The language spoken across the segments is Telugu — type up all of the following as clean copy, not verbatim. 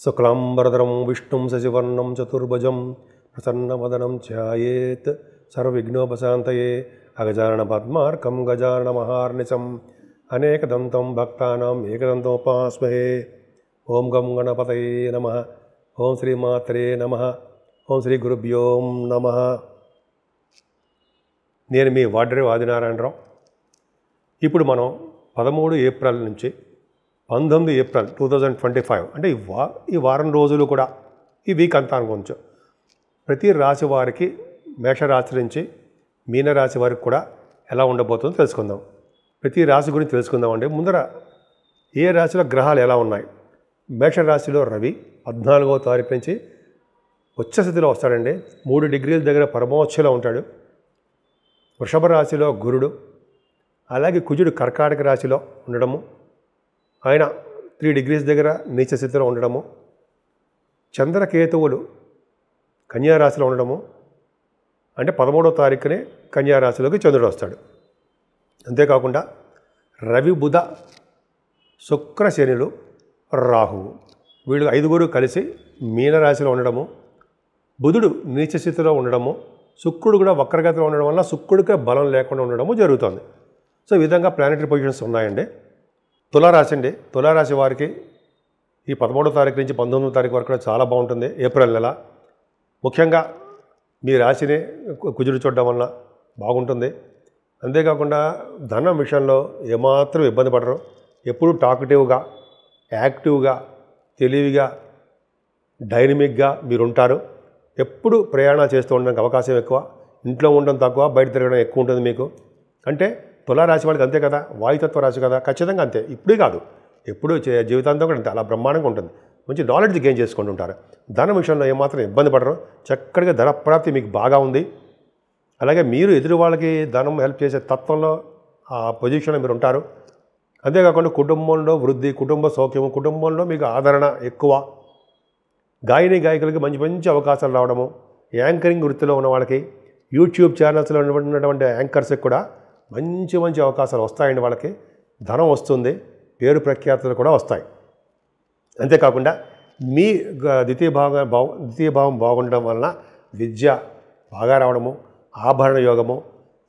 శుక్లాంబరధరం విష్ణుం శశివర్ణం చతుర్భుజం ప్రసన్నవదనం ధ్యాయేత్ సర్వవిఘ్నోపశాంతయే అగజానన పద్మార్కం గజానన మహార్నిశం అనేకదంతం భక్తానాం ఏకదంతోపాస్మహే. ఓం గం గణపతయే నమః. ఓం శ్రీమాత్రే నమః. ఓం శ్రీ గురుభ్యో నమః. నేను మీ వాడ్రే ఆదినారాయణరావు. ఇప్పుడు మనం 13 ఏప్రిల్ నుంచి 19 ఏప్రిల్ 2025 అంటే ఈ వారం రోజులు కూడా ఈ వీక్ అంతా అనుకోవచ్చు. ప్రతి రాశి వారికి మేషరాశి నుంచి మీనరాశి వారికి కూడా ఎలా ఉండబోతుందో తెలుసుకుందాం. ప్రతి రాశి గురించి తెలుసుకుందామంటే ముందర ఏ రాశిలో గ్రహాలు ఎలా ఉన్నాయి. మేషరాశిలో రవి 14వ తారీఖు నుంచి ఉచ్చస్థితిలో వస్తాడండి. 3 డిగ్రీల దగ్గర పరమోచ్చలో ఉంటాడు. వృషభ రాశిలో గురుడు, అలాగే కుజుడు కర్కాటక రాశిలో ఉండడము, ఆయన 3 డిగ్రీస్ దగ్గర నీచ స్థితిలో ఉండడము, చంద్రకేతువులు కన్యారాశిలో ఉండడము, అంటే 13వ తారీఖునే కన్యారాశిలోకి చంద్రుడు వస్తాడు. అంతేకాకుండా రవి బుధ శుక్ర శనులు రాహువు వీళ్ళు 5 కలిసి మీనరాశిలో ఉండడము, బుధుడు నీచ స్థితిలో ఉండడము, శుక్రుడు కూడా వక్రగతిలో ఉండడం వల్ల శుక్రుడికే బలం లేకుండా ఉండడము జరుగుతుంది. సో ఈ విధంగా ప్లానెటరీ పొజిషన్స్ ఉన్నాయండి. తులారాశి అండి. తులారాశి వారికి ఈ 13వ తారీఖు నుంచి 19వ తారీఖు వరకు కూడా చాలా బాగుంటుంది. ఏప్రిల్ నెల ముఖ్యంగా మీ రాశిని కుజుడు చూడడం వల్ల బాగుంటుంది. అంతేకాకుండా ధనం విషయంలో ఏమాత్రం ఇబ్బంది పడరు. ఎప్పుడు టాకటివ్గా, యాక్టివ్గా, తెలివిగా, డైనమిక్గా మీరు ఉంటారు. ఎప్పుడు ప్రయాణాలు చేస్తూ ఉండడానికి అవకాశం ఎక్కువ. ఇంట్లో ఉండడం తక్కువ, బయట తిరగడం ఎక్కువ ఉంటుంది మీకు. అంటే తులారాశి వాళ్ళకి అంతే కదా, వాయుతత్వ రాశి కదా, ఖచ్చితంగా అంతే. ఇప్పుడే కాదు, ఎప్పుడు జీవితాంతం కూడా అంతే. అలా బ్రహ్మాండంగా ఉంటుంది. మంచి నాలెడ్జ్ గెయిన్ చేసుకుంటూ ఉంటారు. ధనం విషయంలో ఏమాత్రం ఇబ్బంది పడరు. చక్కగా ధన ప్రాప్తి మీకు బాగా ఉంది. అలాగే మీరు ఎదురు వాళ్ళకి ధనం హెల్ప్ చేసే తత్వంలో ఆ పొజిషన్లో మీరు ఉంటారు. అంతేకాకుండా కుటుంబంలో వృద్ధి, కుటుంబ సౌఖ్యము, కుటుంబంలో మీకు ఆదరణ ఎక్కువ. గాయని గాయకులకి మంచి మంచి అవకాశాలు రావడము, యాంకరింగ్ వృత్తిలో ఉన్న వాళ్ళకి, యూట్యూబ్ ఛానల్స్లో ఉన్నటువంటి యాంకర్స్కి కూడా మంచి మంచి అవకాశాలు వస్తాయండి. వాళ్ళకి ధనం వస్తుంది, పేరు ప్రఖ్యాతులు కూడా వస్తాయి. అంతేకాకుండా మీ ద్వితీయ భావం బాగుండడం వలన విద్య బాగా రావడము, ఆభరణ యోగము,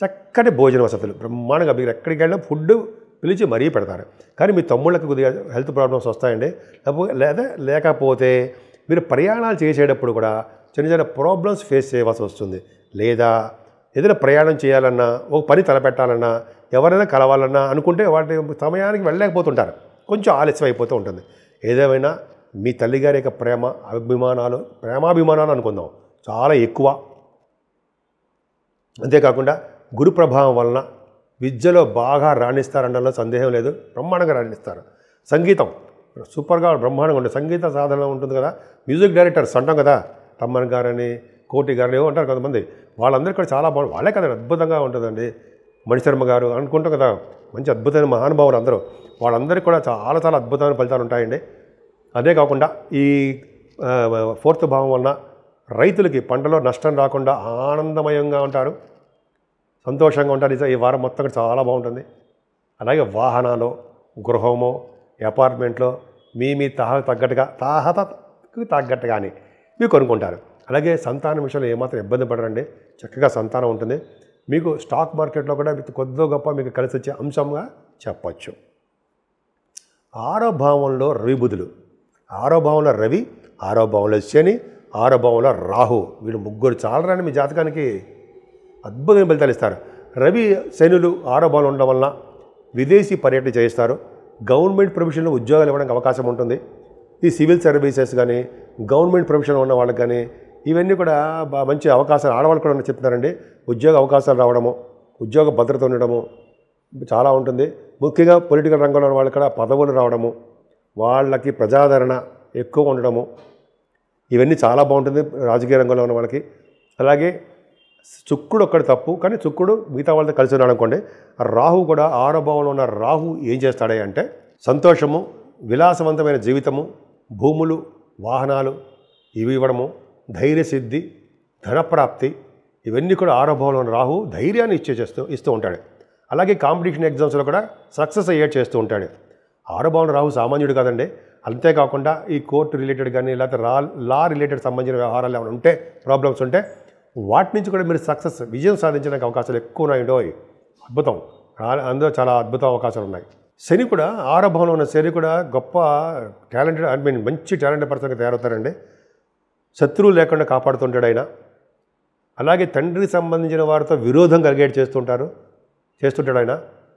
చక్కటి భోజన వసతులు బ్రహ్మాండంగా. మీరు ఎక్కడికి వెళ్ళినా ఫుడ్ పిలిచి మరీ పెడతారు. కానీ మీ తమ్ముళ్ళకి కొద్దిగా హెల్త్ ప్రాబ్లమ్స్ వస్తాయండి. లేకపోతే మీరు ప్రయాణాలు చేసేటప్పుడు కూడా చిన్న చిన్న ప్రాబ్లమ్స్ ఫేస్ చేయవలసి వస్తుంది. లేదా ఏదైనా ప్రయాణం చేయాలన్నా, ఒక పని తలపెట్టాలన్నా, ఎవరైనా కలవాలన్నా అనుకుంటే వాటి సమయానికి వెళ్ళలేకపోతుంటారు. కొంచెం ఆలస్యం అయిపోతూ ఉంటుంది. ఏదేమైనా మీ తల్లిగారి యొక్క ప్రేమాభిమానాలు అనుకుందాం చాలా ఎక్కువ. అంతేకాకుండా గురు ప్రభావం వలన విద్యలో బాగా రాణిస్తారనడంలో సందేహం లేదు. బ్రహ్మాండంగా రాణిస్తారు. సంగీతం సూపర్గా బ్రహ్మాండంగా ఉంటుంది. సంగీత సాధన ఉంటుంది కదా. మ్యూజిక్ డైరెక్టర్స్ అంటాం కదా, తమ్మన్ గారని, కోటి గారని ఏవో అంటారు కొంతమంది. వాళ్ళందరూ కూడా చాలా బాగుంది. వాళ్ళే కదా అద్భుతంగా ఉంటుందండి. మణిశర్మ గారు అనుకుంటాం కదా, మంచి అద్భుతమైన మహానుభావులు అందరూ. వాళ్ళందరికీ కూడా చాలా చాలా అద్భుతమైన ఫలితాలు ఉంటాయండి. అదే కాకుండా ఈ 4th భావం వలన రైతులకి పంటలో నష్టం రాకుండా ఆనందమయంగా ఉంటారు, సంతోషంగా ఉంటారు. ఈ వారం మొత్తం కూడా చాలా బాగుంటుంది. అలాగే వాహనాలు, గృహము, అపార్ట్మెంట్లో మీ తాహతకు తగ్గట్టుగానే మీరు కొనుక్కుంటారు. అలాగే సంతానం విషయంలో ఏమాత్రం ఇబ్బంది పడరండి. చక్కగా సంతానం ఉంటుంది. మీకు స్టాక్ మార్కెట్లో కూడా కొద్దిగా గొప్ప మీకు కలిసి వచ్చే అంశంగా చెప్పచ్చు. 6వ భావంలో రవి బుధులు. 6వ భావంలో రవి, 6వ భావంలో శని, 6వ భావంలో రాహు. వీళ్ళు ముగ్గురు చాలరాని మీ జాతకానికి అద్భుతమైన ఫలితాలు ఇస్తారు. రవి శనులు 6వ భావంలో ఉండడం వలన విదేశీ పర్యటన చేయిస్తారు. గవర్నమెంట్ ప్రొఫెషన్లో ఉద్యోగాలు ఇవ్వడానికి అవకాశం ఉంటుంది. ఈ సివిల్ సర్వీసెస్ కానీ, గవర్నమెంట్ ప్రొఫెషన్లో ఉన్న వాళ్ళకి కానీ ఇవన్నీ కూడా మంచి అవకాశాలు ఆడవాళ్ళు కూడా చెప్తున్నారండి. ఉద్యోగ అవకాశాలు రావడము, ఉద్యోగ భద్రత ఉండడము చాలా ఉంటుంది. ముఖ్యంగా పొలిటికల్ రంగంలో ఉన్న వాళ్ళకి కూడా పదవులు రావడము, వాళ్ళకి ప్రజాదరణ ఎక్కువ ఉండడము, ఇవన్నీ చాలా బాగుంటుంది రాజకీయ రంగంలో ఉన్న వాళ్ళకి. అలాగే శుక్రుడు ఒక్కడు తప్పు, కానీ శుక్రుడు మిగతా వాళ్ళతో కలిసి ఉన్నాడు అనుకోండి. రాహు కూడా 6వ భావంలో ఉన్న రాహు ఏం చేస్తాడే అంటే సంతోషము, విలాసవంతమైన జీవితము, భూములు, వాహనాలు ఇవి ఇవ్వడము, ధైర్యసిద్ధి, ధనప్రాప్తి, ఇవన్నీ కూడా 6వ భావంలో ఉన్న రాహు ధైర్యాన్ని ఇస్తూ ఉంటాడు. అలాగే కాంపిటీషన్ ఎగ్జామ్స్లో కూడా సక్సెస్ అయ్యేట్ చేస్తూ ఉంటాడు. 6వ భావంలో రాహు సామాన్యుడు కాదండి. అంతేకాకుండా ఈ కోర్టు రిలేటెడ్ కానీ లేకపోతే లా రిలేటెడ్ సంబంధించిన వ్యవహారాలు ఏమైనా ఉంటే ప్రాబ్లమ్స్ ఉంటే వాటి నుంచి కూడా మీరు విజయం సాధించడానికి అవకాశాలు ఎక్కువ ఉన్నాయండో. అద్భుతం. అందులో చాలా అద్భుత అవకాశాలు ఉన్నాయి. శని కూడా 6వ భావంలో ఉన్న శని కూడా గొప్ప టాలెంటెడ్ మంచి టాలెంటెడ్ పర్సన్గా తయారవుతారండి. శత్రువు లేకుండా కాపాడుతుంటాడు ఆయన. అలాగే తండ్రికి సంబంధించిన వారితో విరోధం కలిగేట్ చేస్తుంటాడు ఆయన.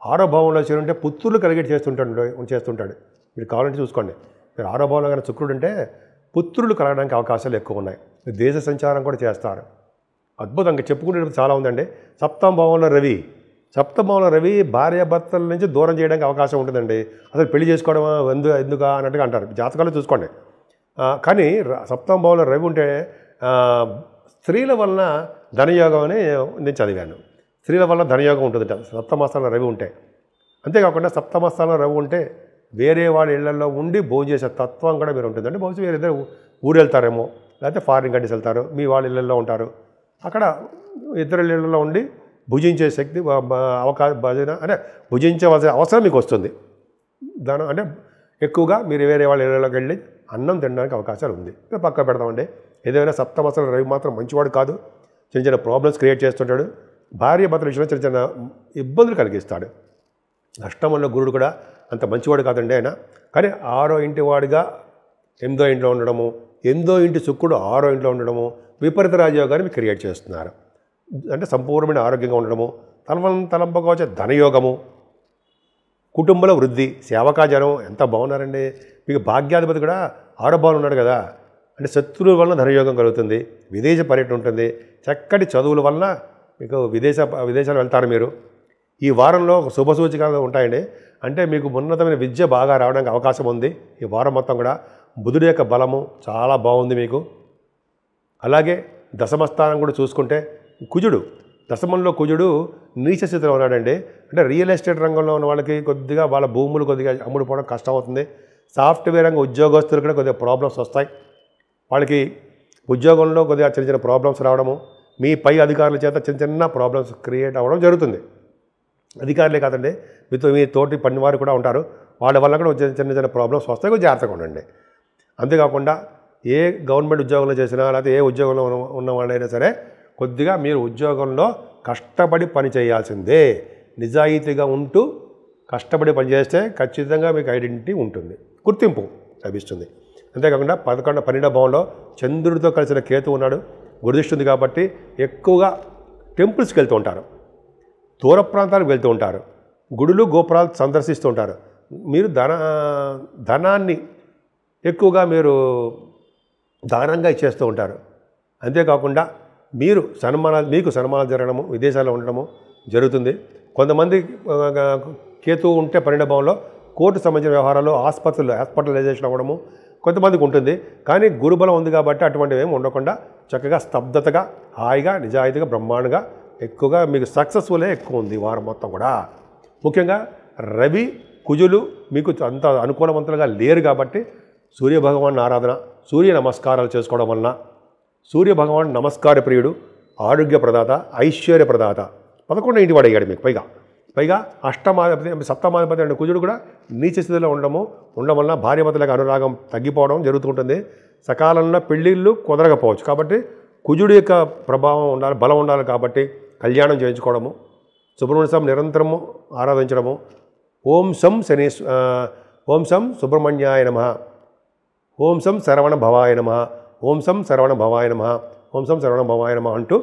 6వ భావంలో శని ఉంటే పుత్రులు కలిగేట్ చేస్తుంటాడు. మీరు కావాలంటే చూసుకోండి. మీరు 6వ భావంలో కానీ శుక్రుడు అంటే పుత్రులు కలగడానికి అవకాశాలు ఎక్కువ ఉన్నాయి. దేశ సంచారం కూడా చేస్తారు. అద్భుతంగా చెప్పుకునేటప్పుడు చాలా ఉందండి. 7వ భావంలో రవి భార్యాభర్తల నుంచి దూరం చేయడానికి అవకాశం ఉంటుందండి. అసలు పెళ్లి చేసుకోవడం ఎందుకు అన్నట్టుగా అంటారు. జాతకాలు చూసుకోండి. కానీ 7వ భావంలో రవి ఉంటే స్త్రీల వలన ధనయోగం అని నేను చదివాను. స్త్రీల వల్ల ధనయోగం ఉంటుందంట 7వ స్థానంలో రవి ఉంటే. అంతేకాకుండా 7వ స్థానంలో రవి ఉంటే వేరే వాళ్ళ ఇళ్లలో ఉండి భోజనం చేసే తత్వం కూడా మీరు ఉంటుందండి. బహుశా వేరే ఇద్దరు ఊరు వెళ్తారేమో, లేకపోతే ఫారిన్ కంట్రీస్ వెళ్తారు, మీ వాళ్ళ ఇళ్లలో ఉంటారు. అక్కడ ఇద్దరు ఇళ్లలో ఉండి భుజించే శక్తి భజన అంటే భుజించవలసిన అవసరం మీకు వస్తుంది. దాని అంటే ఎక్కువగా మీరు వేరే వాళ్ళ ఇళ్లలోకి వెళ్ళి అన్నం తినడానికి అవకాశాలు ఉంది. పక్క పెడతామండి. ఏదైనా 7వ స్థానంలో రవి మాత్రం మంచివాడు కాదు. చిన్న ప్రాబ్లమ్స్ క్రియేట్ చేస్తుంటాడు. భార్య భర్తల విషయంలో చిన్న ఇబ్బందులు కలిగిస్తాడు. అష్టమంలో గురుడు కూడా అంత మంచివాడు కాదండి ఆయన. కానీ 6వ ఇంటి వాడిగా 8వ ఇంట్లో ఉండడము, 8వ ఇంటి శుక్రుడు 6వ ఇంట్లో ఉండడము విపరీత రాజయోగాన్ని మీకు క్రియేట్ చేస్తున్నారు. అంటే సంపూర్ణమైన ఆరోగ్యంగా ఉండడము, తలంపగా వచ్చే ధనయోగము, కుటుంబంలో వృద్ధి, సేవకాజనం ఎంత బాగున్నారండి. మీకు భాగ్యాధిపతి కూడా 6వ భావంలో ఉన్నాడు కదా. అంటే శత్రువుల వలన ధనయోగం కలుగుతుంది, విదేశ పర్యటన ఉంటుంది, చక్కటి చదువుల వలన మీకు విదేశాలు వెళ్తారు మీరు. ఈ వారంలో శుభ సూచికలు ఉంటాయండి. అంటే మీకు ఉన్నతమైన విద్య బాగా రావడానికి అవకాశం ఉంది. ఈ వారం మొత్తం కూడా బుధుడి యొక్క బలము చాలా బాగుంది మీకు. అలాగే దశమస్థానం కూడా చూసుకుంటే దశమంలో కుజుడు నీచ స్థితిలో ఉన్నాడండి. అంటే రియల్ ఎస్టేట్ రంగంలో ఉన్న వాళ్ళకి కొద్దిగా వాళ్ళ భూములు కొద్దిగా అమ్ముడుపోవడం కష్టం అవుతుంది. సాఫ్ట్వేర్ రంగ ఉద్యోగస్తులు కూడా కొద్దిగా ప్రాబ్లమ్స్ వస్తాయి. వాళ్ళకి ఉద్యోగంలో కొద్దిగా చిన్న ప్రాబ్లమ్స్ రావడము, మీ పై అధికారుల చేత చిన్న ప్రాబ్లమ్స్ క్రియేట్ అవ్వడం జరుగుతుంది. అధికారులే కాదండి, మీ తోటి పనివారు కూడా ఉంటారు. వాళ్ళ వల్ల కూడా చిన్న ప్రాబ్లమ్స్ వస్తాయి. కొంచెం జాగ్రత్తగా ఉండండి. అంతేకాకుండా ఏ గవర్నమెంట్ ఉద్యోగంలో చేసినా లేకపోతే ఏ ఉద్యోగంలో ఉన్న వాళ్ళైనా సరే కొద్దిగా మీరు ఉద్యోగంలో కష్టపడి పని చేయాల్సిందే. నిజాయితీగా ఉంటూ కష్టపడి పని చేస్తే ఖచ్చితంగా మీకు ఐడెంటిటీ ఉంటుంది, గుర్తింపు లభిస్తుంది. అంతేకాకుండా 12వ భావంలో చంద్రుడితో కలిసిన కేతు ఉన్నాడు, గురుదృష్టి ఉంది కాబట్టి ఎక్కువగా టెంపుల్స్కి వెళ్తూ ఉంటారు, దూర ప్రాంతాలకు వెళ్తూ ఉంటారు, గుడులు గోపురాలు సందర్శిస్తూ ఉంటారు. మీరు ధనాన్ని ఎక్కువగా మీరు దానంగా ఇచ్చేస్తూ ఉంటారు. అంతేకాకుండా మీకు సన్మానాలు జరగడము, విదేశాల్లో ఉండడము జరుగుతుంది. కొంతమంది కేతు ఉంటే 12వ భావంలో కోర్టు సంబంధించిన వ్యవహారాలు, హాస్పిటలైజేషన్ అవ్వడము కొంతమందికి ఉంటుంది. కానీ గురుబలం ఉంది కాబట్టి అటువంటివి ఏమి ఉండకుండా చక్కగా స్తబ్దతగా హాయిగా నిజాయితీగా బ్రహ్మాండంగా ఎక్కువగా మీకు సక్సెస్ఫుల్లే ఎక్కువ ఉంది వారం మొత్తం కూడా. ముఖ్యంగా రవి కుజులు మీకు అంత అనుకూలవంతులుగా లేరు కాబట్టి సూర్యభగవాన్ ఆరాధన, సూర్య నమస్కారాలు చేసుకోవడం వలన, సూర్యభగవాన్ నమస్కార ప్రియుడు, ఆరోగ్య ప్రదాత, ఐశ్వర్య ప్రదాత, 11వ ఇంటి వాడు అయ్యాడు మీకు. పైగా సప్తమాధిపతి అంటే కుజుడు కూడా నీచ స్థితిలో ఉండడం వలన భార్యాభర్తలకు అనురాగం తగ్గిపోవడం జరుగుతుంటుంది. సకాలంలో పెళ్ళిళ్ళు కుదరకపోవచ్చు. కాబట్టి కుజుడి యొక్క ప్రభావం ఉండాలి, బలం ఉండాలి. కాబట్టి కళ్యాణం చేయించుకోవడము, సుబ్రహ్మణ్య స్వామి నిరంతరము ఆరాధించడము, ఓం శం సుబ్రహ్మణ్యాయ నమః, ఓం శం శరవణ భవాయ నమః, ఓం శం శరవణ భవాయ నమః, ఓం శం శరవణ భవాయ నమః అంటూ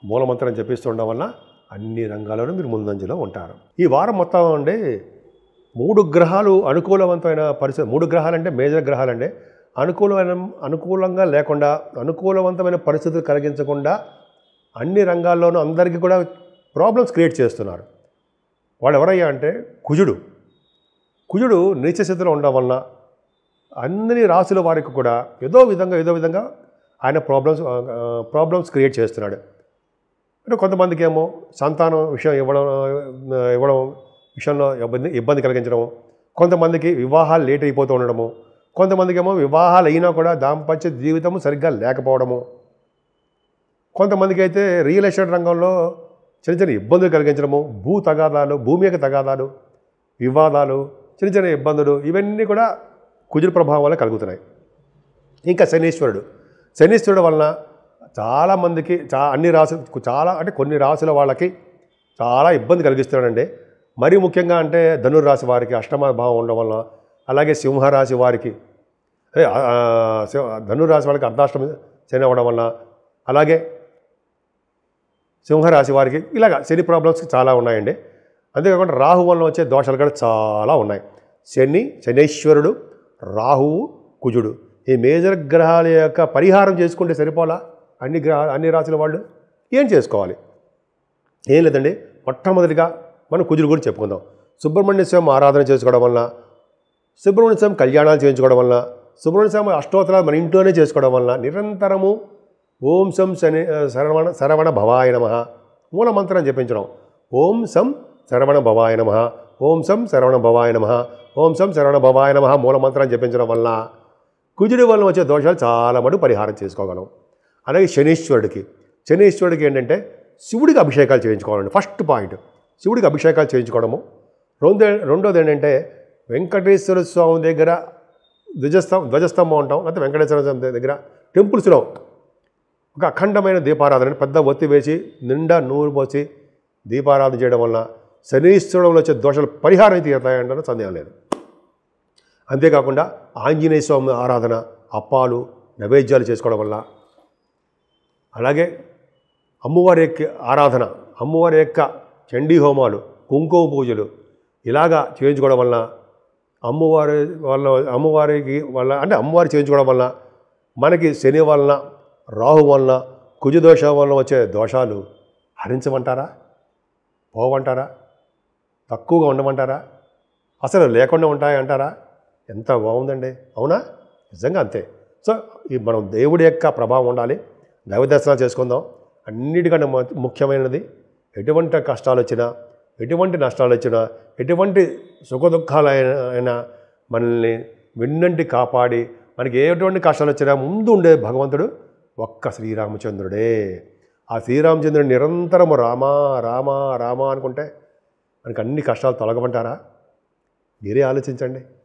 మూలమంత్రం జపిస్తుండడం వలన అన్ని రంగాల్లోనూ మీరు ముందంజలో ఉంటారు. ఈ వారం మొత్తం అండి 3 గ్రహాలు అనుకూలవంతమైన పరిస్థితి. 3 గ్రహాలంటే మేజర్ గ్రహాలండి. అనుకూలంగా లేకుండా అనుకూలవంతమైన పరిస్థితులు కలిగించకుండా అన్ని రంగాల్లోనూ అందరికీ కూడా ప్రాబ్లమ్స్ క్రియేట్ చేస్తున్నారు. వాళ్ళు ఎవరయ్యా అంటే కుజుడు నీచ స్థితిలో ఉండడం వలన అన్ని రాశుల వారికి కూడా ఏదో విధంగా ఆయన ప్రాబ్లమ్స్ క్రియేట్ చేస్తున్నాడు. అంటే కొంతమందికి ఏమో సంతానం విషయం ఇవ్వడం విషయంలో ఇబ్బంది కలిగించడం, కొంతమందికి వివాహాలు లేట్ అయిపోతూ ఉండడము, కొంతమందికి ఏమో వివాహాలు అయినా కూడా దాంపత్య జీవితము సరిగ్గా లేకపోవడము, కొంతమందికి అయితే రియల్ ఎస్టేట్ రంగంలో చిన్న ఇబ్బందులు కలిగించడము, భూమి యొక్క తగాదాలు, వివాదాలు, చిన్న ఇబ్బందులు, ఇవన్నీ కూడా కుజుడి ప్రభావం వల్ల కలుగుతున్నాయి. ఇంకా శనీశ్వరుడు వలన చాలామందికి అన్ని రాసులు అంటే కొన్ని రాసుల వాళ్ళకి చాలా ఇబ్బంది కలిగిస్తున్నాడండి. మరీ ముఖ్యంగా అంటే ధనుర్రాశి వారికి అష్టమ భావం ఉండడం వలన, అలాగే సింహరాశి వారికి ధనుర్రాశి వాళ్ళకి అర్ధాష్టమి శని అవ్వడం వలన, అలాగే సింహరాశి వారికి ఇలాగ శని ప్రాబ్లమ్స్ చాలా ఉన్నాయండి. అంతేకాకుండా రాహు వలన వచ్చే దోషాలు కూడా చాలా ఉన్నాయి. శనీశ్వరుడు, రాహువు, కుజుడు ఈ మేజర్ గ్రహాల యొక్క పరిహారం చేసుకుంటే సరిపోలా అన్ని రాశుల వాళ్ళు ఏం చేసుకోవాలి? ఏం లేదండి. మొట్టమొదటిగా మనం కుజుడు గురించి చెప్పుకుందాం. సుబ్రహ్మణ్య స్వామి ఆరాధన చేసుకోవడం వలన, సుబ్రహ్మణ్య స్వామి కళ్యాణాలు చేయించుకోవడం వలన, సుబ్రహ్మణ్య స్వామి అష్టోత్తరాలు మన ఇంట్లోనే చేసుకోవడం వలన నిరంతరము ఓం సం శరవణ భవాయ నమః మూల మంత్రం జపించడం. ఓం సం శరవణ భవాయ నమః, ఓం సం శరవణ భవాయ నమః, ఓం సం శరవణ భవాయ నమః మూల మంత్రం జపించడం వలన కుజుడి వలన వచ్చే దోషాలు చాలా మటుకు పరిహారం చేసుకోగలం. అలాగే శనీశ్వరుడికి ఏంటంటే శివుడికి అభిషేకాలు చేయించుకోవాలండి. ఫస్ట్ పాయింట్ శివుడికి అభిషేకాలు చేయించుకోవడము. రెండోది ఏంటంటే వెంకటేశ్వర స్వామి దగ్గర ధ్వజస్తంభం ఉంటాం, లేకపోతే వెంకటేశ్వర స్వామి దగ్గర టెంపుల్స్లో ఒక అఖండమైన దీపారాధన పెద్ద ఒత్తి వేసి నిండా నూనె పోసి దీపారాధన చేయడం వలన శనీశ్వరుడు వచ్చే దోషాలు పరిహారం తీరుతాయంటే సందేహం లేదు. అంతేకాకుండా ఆంజనేయ స్వామి ఆరాధన, అప్పాలు, నైవేద్యాలు చేసుకోవడం వల్ల, అలాగే అమ్మవారి యొక్క ఆరాధన, అమ్మవారి యొక్క చండీ హోమాలు, కుంకుమ పూజలు ఇలాగా చేయించుకోవడం వలన అమ్మవారి చేయించుకోవడం వలన మనకి శని వలన, రాహు వలన, కుజదోషం వలన వచ్చే దోషాలు హరించమంటారా? పోవంటారా? తక్కువగా ఉండమంటారా? అసలు లేకుండా ఉంటాయంటారా? ఎంత బాగుందండి, అవునా? నిజంగా అంతే. సో మనం దేవుడి యొక్క ప్రభావం ఉండాలి. దైవ దర్శనాలు చేసుకుందాం. అన్నిటికన్నా ముఖ్యమైనది ఎటువంటి కష్టాలు వచ్చినా, ఎటువంటి నష్టాలు వచ్చినా, ఎటువంటి సుఖదుఖాలైనా మనల్ని వెన్నంటి కాపాడి మనకి ఎటువంటి కష్టాలు వచ్చినా ముందు ఉండే భగవంతుడు ఒక్క శ్రీరామచంద్రుడే. ఆ శ్రీరామచంద్రుడు నిరంతరము రామా రామా రామా అనుకుంటే మనకి అన్ని కష్టాలు తొలగమంటారా? మీరే ఆలోచించండి.